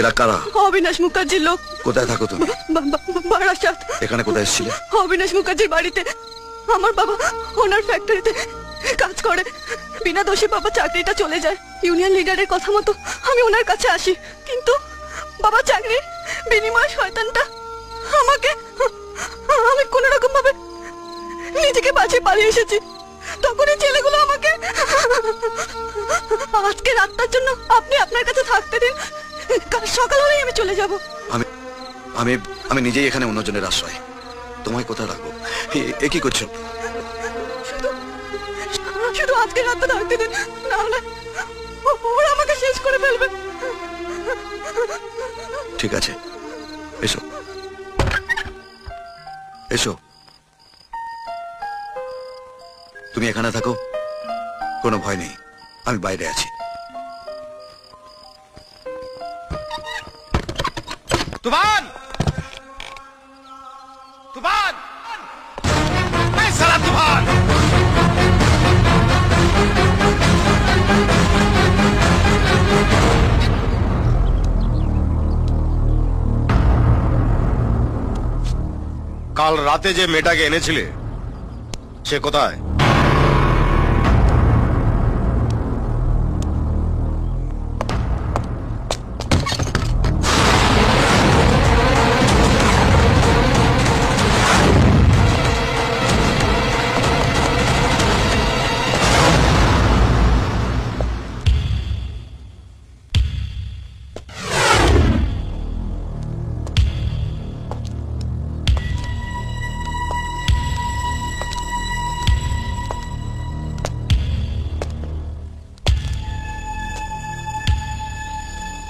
এরা কারা? অবিনাশ মুখার্জির লোক। কোথায় থাকো তুমি? বারাসাত। এখানে কোথায় এসেছিলে? অবিনাশ মুখার্জির বাড়িতে। আমার বাবা ওনার ফ্যাক্টরিতে কাজ করে। বিনা দোষে বাবা চাকরিটা চলে যায়। ইউনিয়ন লিডারের কথা মতো আমি ওনার কাছে আসি, কিন্তু বাবা চাকরির বিনিময়ে শয়তানটা আমাকে, আমি কোন রকম ভাবে নিজেকে বাঁচিয়ে পালিয়ে এসেছি। তখন এই ছেলেগুলো আমাকে, আজকে রাতটার জন্য আপনি আপনার কাছে থাকতে দিন, কাল সকাল হলেই আমি চলে যাব। আমি আমি আমি নিজেই এখানে অন্যজনের আশ্রয়, তোমায় কোথায় রাখবো? এ কি করছো? শুধু আজকে রাতটা থাকতে দিন, নাহলে ওরা আমাকে শেষ করে ফেলবে। ঠিক আছে, এসো এসো। তুমি এখানে থাকো, কোনো ভয় নেই, আমি বাইরে আছি। তুফান! তুফান! এই সালা তুফান! কাল রাতে যে মেয়েটাকে এনেছিলে সে কোথায়?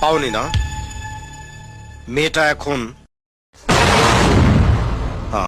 পাওনি না? মেয়েটা এখন